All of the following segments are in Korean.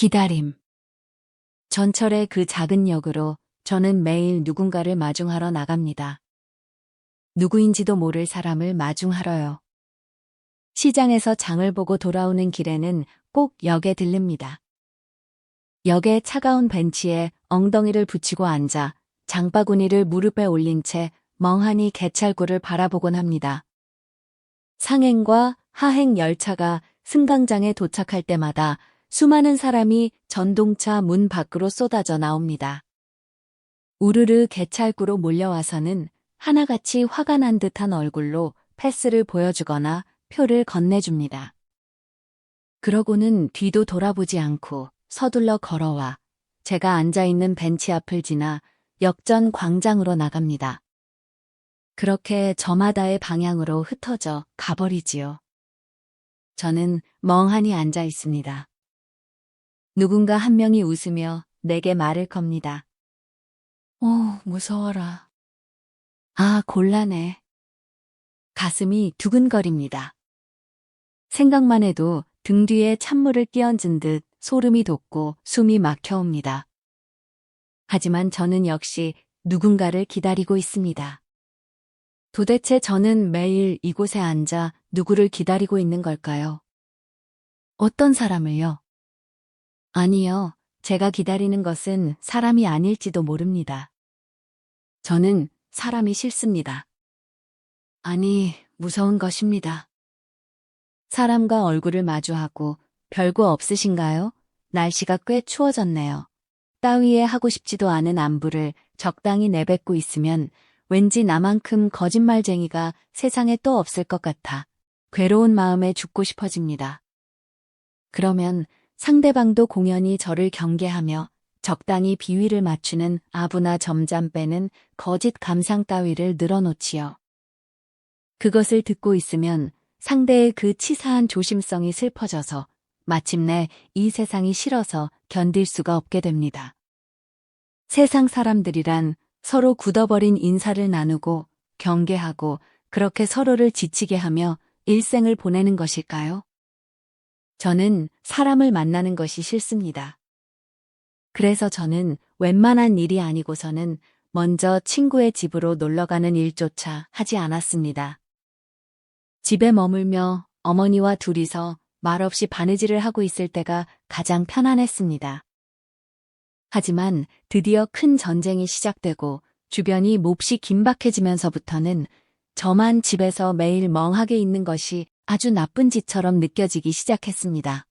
기다림. 전철의 그 작은 역으로 저는 매일 누군가를 마중하러 나갑니다. 누구인지도 모를 사람을 마중하러요. 시장에서 장을 보고 돌아오는 길에는 꼭 역에 들릅니다. 역의 차가운 벤치에 엉덩이를 붙이고 앉아 장바구니를 무릎에 올린 채 멍하니 개찰구를 바라보곤 합니다. 상행과 하행 열차가 승강장에 도착할 때마다 수많은 사람이 전동차 문 밖으로 쏟아져 나옵니다. 우르르 개찰구로 몰려와서는 하나같이 화가 난 듯한 얼굴로 패스를 보여주거나 표를 건네줍니다. 그러고는 뒤도 돌아보지 않고 서둘러 걸어와 제가 앉아있는 벤치 앞을 지나 역전 광장으로 나갑니다. 그렇게 저마다의 방향으로 흩어져 가버리지요. 저는 멍하니 앉아 있습니다. 누군가 한 명이 웃으며 내게 말을 겁니다. 무서워라. 아, 곤란해. 가슴이 두근거립니다. 생각만 해도 등 뒤에 찬물을 끼얹은 듯 소름이 돋고 숨이 막혀옵니다. 하지만 저는 역시 누군가를 기다리고 있습니다. 도대체 저는 매일 이곳에 앉아 누구를 기다리고 있는 걸까요? 어떤 사람을요? 아니요, 제가 기다리는 것은 사람이 아닐지도 모릅니다. 저는 사람이 싫습니다. 아니, 무서운 것입니다. 사람과 얼굴을 마주하고 별거 없으신가요? 날씨가 꽤 추워졌네요. 따위에 하고 싶지도 않은 안부를 적당히 내뱉고 있으면 왠지 나만큼 거짓말쟁이가 세상에 또 없을 것 같아 괴로운 마음에 죽고 싶어집니다. 그러면 상대방도 공연히 저를 경계하며 적당히 비위를 맞추는 아부나 점잠 빼는 거짓 감상 따위를 늘어놓지요. 그것을 듣고 있으면 상대의 그 치사한 조심성이 슬퍼져서 마침내 이 세상이 싫어서 견딜 수가 없게 됩니다. 세상 사람들이란 서로 굳어버린 인사를 나누고 경계하고 그렇게 서로를 지치게 하며 일생을 보내는 것일까요? 저는 사람을 만나는 것이 싫습니다. 그래서 저는 웬만한 일이 아니고서는 먼저 친구의 집으로 놀러가는 일조차 하지 않았습니다. 집에 머물며 어머니와 둘이서 말없이 바느질을 하고 있을 때가 가장 편안했습니다. 하지만 드디어 큰 전쟁이 시작되고 주변이 몹시 긴박해지면서부터는 저만 집에서 매일 멍하게 있는 것이 아주 나쁜 짓처럼 느껴지기 시작했습니다.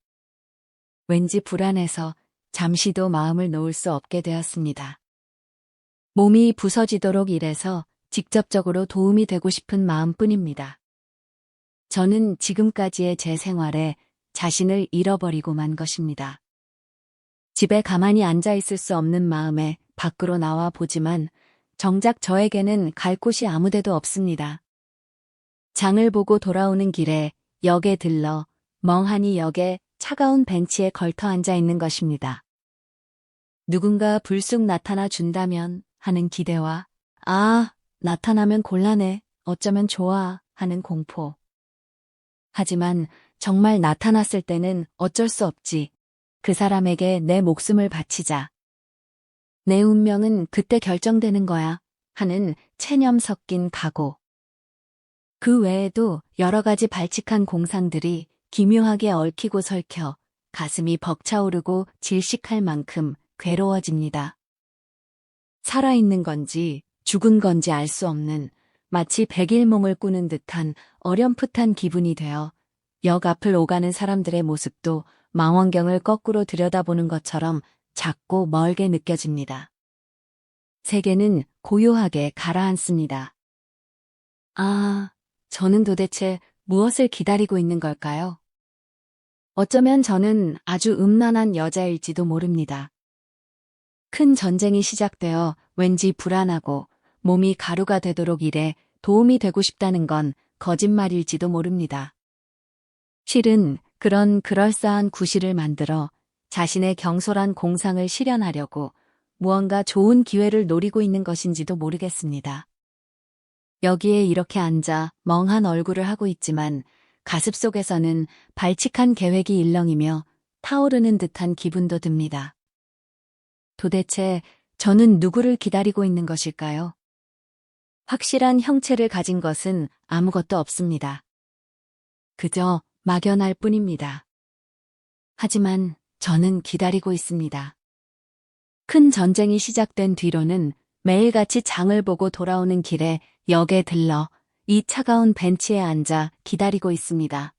왠지 불안해서 잠시도 마음을 놓을 수 없게 되었습니다. 몸이 부서지도록 일해서 직접적으로 도움이 되고 싶은 마음뿐입니다. 저는 지금까지의 제 생활에 자신을 잃어버리고 만 것입니다. 집에 가만히 앉아 있을 수 없는 마음에 밖으로 나와 보지만 정작 저에게는 갈 곳이 아무데도 없습니다. 장을 보고 돌아오는 길에 역에 들러 멍하니 역에 차가운 벤치에 걸터 앉아 있는 것입니다. 누군가 불쑥 나타나 준다면 하는 기대와 나타나면 곤란해, 어쩌면 좋아 하는 공포. 하지만 정말 나타났을 때는 어쩔 수 없지. 그 사람에게 내 목숨을 바치자. 내 운명은 그때 결정되는 거야 하는 체념 섞인 각오. 그 외에도 여러 가지 발칙한 공상들이 기묘하게 얽히고 설켜 가슴이 벅차오르고 질식할 만큼 괴로워집니다. 살아있는 건지 죽은 건지 알 수 없는 마치 백일몽을 꾸는 듯한 어렴풋한 기분이 되어 역 앞을 오가는 사람들의 모습도 망원경을 거꾸로 들여다보는 것처럼 작고 멀게 느껴집니다. 세계는 고요하게 가라앉습니다. 저는 도대체 무엇을 기다리고 있는 걸까요? 어쩌면 저는 아주 음란한 여자일지도 모릅니다. 큰 전쟁이 시작되어 왠지 불안하고 몸이 가루가 되도록 일해 도움이 되고 싶다는 건 거짓말일지도 모릅니다. 실은 그런 그럴싸한 구실을 만들어 자신의 경솔한 공상을 실현하려고 무언가 좋은 기회를 노리고 있는 것인지도 모르겠습니다. 여기에 이렇게 앉아 멍한 얼굴을 하고 있지만 가슴 속에서는 발칙한 계획이 일렁이며 타오르는 듯한 기분도 듭니다. 도대체 저는 누구를 기다리고 있는 것일까요? 확실한 형체를 가진 것은 아무것도 없습니다. 그저 막연할 뿐입니다. 하지만 저는 기다리고 있습니다. 큰 전쟁이 시작된 뒤로는 매일같이 장을 보고 돌아오는 길에 역에 들러 이 차가운 벤치에 앉아 기다리고 있습니다.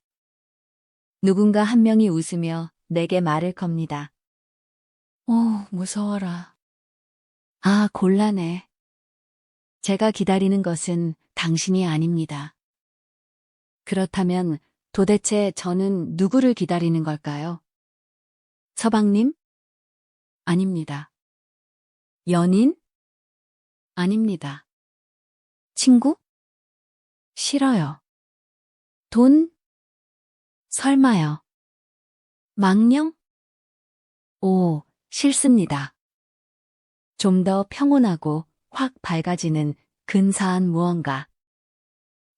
누군가 한 명이 웃으며 내게 말을 겁니다. 무서워라. 아, 곤란해. 제가 기다리는 것은 당신이 아닙니다. 그렇다면 도대체 저는 누구를 기다리는 걸까요? 서방님? 아닙니다. 연인? 아닙니다. 친구? 싫어요. 돈? 설마요. 망령? 오, 싫습니다. 좀 더 평온하고 확 밝아지는 근사한 무언가.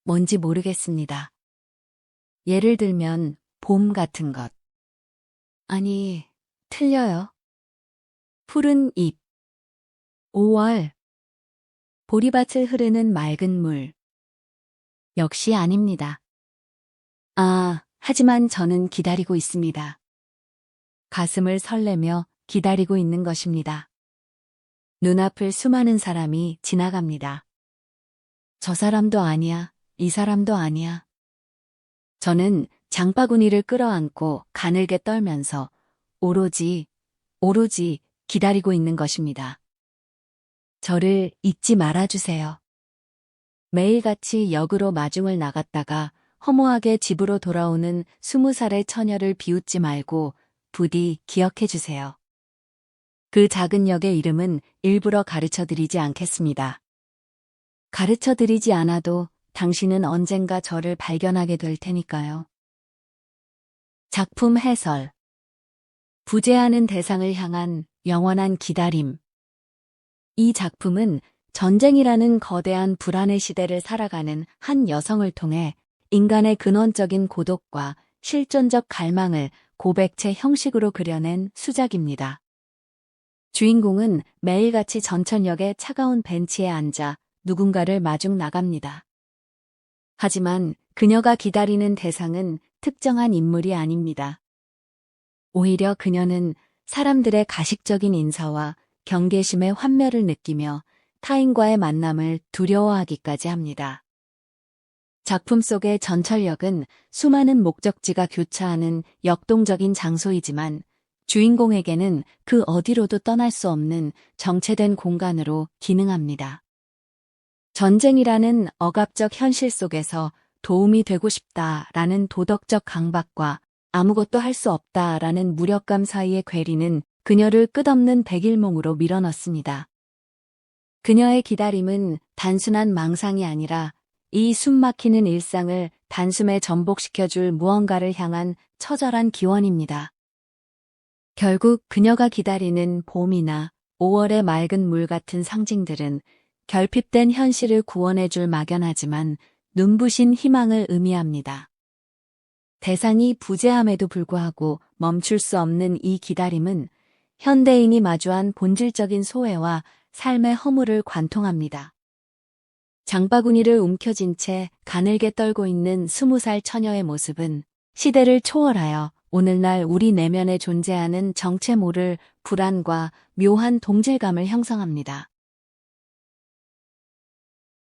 뭔지 모르겠습니다. 예를 들면 봄 같은 것. 아니, 틀려요. 푸른 잎. 5월. 보리밭을 흐르는 맑은 물. 역시 아닙니다. 하지만 저는 기다리고 있습니다. 가슴을 설레며 기다리고 있는 것입니다. 눈앞을 수많은 사람이 지나갑니다. 저 사람도 아니야, 이 사람도 아니야. 저는 장바구니를 끌어안고 가늘게 떨면서 오로지 기다리고 있는 것입니다. 저를 잊지 말아주세요. 매일같이 역으로 마중을 나갔다가 허무하게 집으로 돌아오는 20살의 처녀를 비웃지 말고 부디 기억해 주세요. 그 작은 역의 이름은 일부러 가르쳐 드리지 않겠습니다. 가르쳐 드리지 않아도 당신은 언젠가 저를 발견하게 될 테니까요. 작품 해설. 부재하는 대상을 향한 영원한 기다림. 이 작품은 전쟁이라는 거대한 불안의 시대를 살아가는 한 여성을 통해 인간의 근원적인 고독과 실존적 갈망을 고백체 형식으로 그려낸 수작입니다. 주인공은 매일같이 전천역의 차가운 벤치에 앉아 누군가를 마중 나갑니다. 하지만 그녀가 기다리는 대상은 특정한 인물이 아닙니다. 오히려 그녀는 사람들의 가식적인 인사와 경계심의 환멸을 느끼며 타인과의 만남을 두려워하기까지 합니다. 작품 속의 전철역은 수많은 목적지가 교차하는 역동적인 장소이지만 주인공에게는 그 어디로도 떠날 수 없는 정체된 공간으로 기능합니다. 전쟁이라는 억압적 현실 속에서 도움이 되고 싶다라는 도덕적 강박과 아무것도 할 수 없다라는 무력감 사이의 괴리는 그녀를 끝없는 백일몽으로 밀어넣습니다. 그녀의 기다림은 단순한 망상이 아니라 이 숨막히는 일상을 단숨에 전복시켜줄 무언가를 향한 처절한 기원입니다. 결국 그녀가 기다리는 봄이나 5월의 맑은 물 같은 상징들은 결핍된 현실을 구원해줄 막연하지만 눈부신 희망을 의미합니다. 대상이 부재함에도 불구하고 멈출 수 없는 이 기다림은 현대인이 마주한 본질적인 소외와 삶의 허물을 관통합니다. 장바구니를 움켜쥔 채 가늘게 떨고 있는 20살 처녀의 모습은 시대를 초월하여 오늘날 우리 내면에 존재하는 정체 모를 불안과 묘한 동질감을 형성합니다.